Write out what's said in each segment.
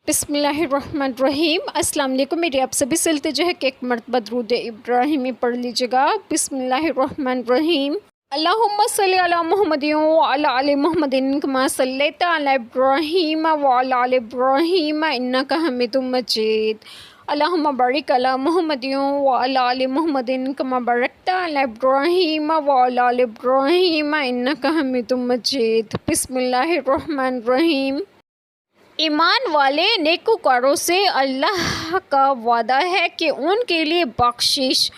بسم اللہ الرحمن الرحیم۔ السلام علیکم، میری آپ سبھی سے التجا ہے کہ ایک مرتبہ درود ابراہیمی پڑھ لیجیے گا۔ بسم اللہ الرحمن الرحیم۔ اللہم صلی علی محمد وعلی آل محمد کما صلیت علی ابراہیم وعلی آل ابراہیم انک حمید مجید۔ اللہم بارک علی محمد وعلی آل محمد کما بارکت علی ابراہیم وعلی آل ابراہیم انک حمید مجید۔ بسم اللہ الرحمن الرحیم۔ ایمان والے نیکوکاروں سے اللہ کا وعدہ ہے کہ ان کے لیے بخشش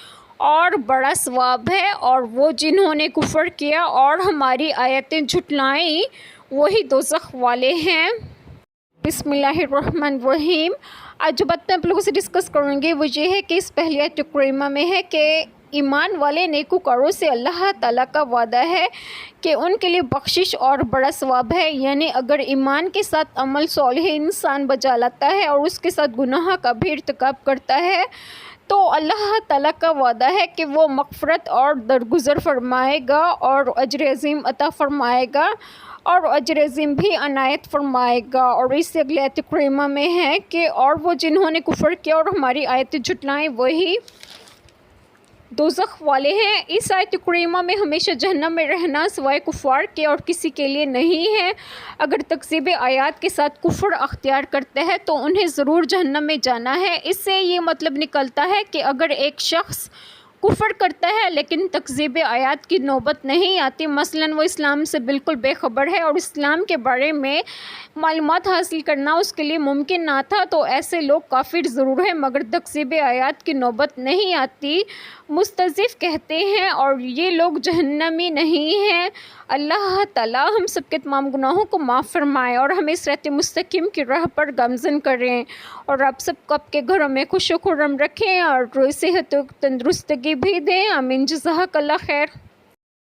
اور بڑا ثواب ہے، اور وہ جنہوں نے کفر کیا اور ہماری آیتیں جھٹلائیں وہی دوزخ والے ہیں۔ بسم اللہ الرحمن الرحیم۔ آج جو بات میں آپ لوگوں سے ڈسکس کروں گی وہ یہ ہے کہ اس پہلی آیت کریمہ میں ہے کہ ایمان والے نیکوکاروں سے اللہ تعالیٰ کا وعدہ ہے کہ ان کے لیے بخشش اور بڑا ثواب ہے، یعنی اگر ایمان کے ساتھ عمل صالح انسان بجا لاتا ہے اور اس کے ساتھ گناہ کا بھی ارتکاب کرتا ہے تو اللہ تعالیٰ کا وعدہ ہے کہ وہ مغفرت اور درگزر فرمائے گا اور اجر عظیم عطا فرمائے گا اور اجر عظیم بھی عنایت فرمائے گا۔ اور اس سے اگلی آیت کریمہ میں ہے کہ اور وہ جنہوں نے کفر کیا اور ہماری آیتیں جھٹلائیں وہی دوزخ والے ہیں۔ اس آیت کریمہ میں ہمیشہ جہنم میں رہنا سوائے کفار کے اور کسی کے لیے نہیں ہے۔ اگر تکذیب آیات کے ساتھ کفر اختیار کرتے ہیں تو انہیں ضرور جہنم میں جانا ہے۔ اس سے یہ مطلب نکلتا ہے کہ اگر ایک شخص کفر کرتا ہے لیکن تکذیب آیات کی نوبت نہیں آتی، مثلاً وہ اسلام سے بالکل بے خبر ہے اور اسلام کے بارے میں معلومات حاصل کرنا اس کے لیے ممکن نہ تھا، تو ایسے لوگ کافر ضرور ہیں مگر تکذیب آیات کی نوبت نہیں آتی، مستضعف کہتے ہیں اور یہ لوگ جہنمی نہیں ہیں۔ اللہ تعالیٰ ہم سب کے تمام گناہوں کو معاف فرمائے اور ہمیں صراط مستقیم کی راہ پر گامزن کریں، اور آپ سب کو آپ کے گھروں میں خوش و خرم رکھیں اور صحت و تندرستگی بھی دیں۔ آمین۔ جزاک اللہ خیر۔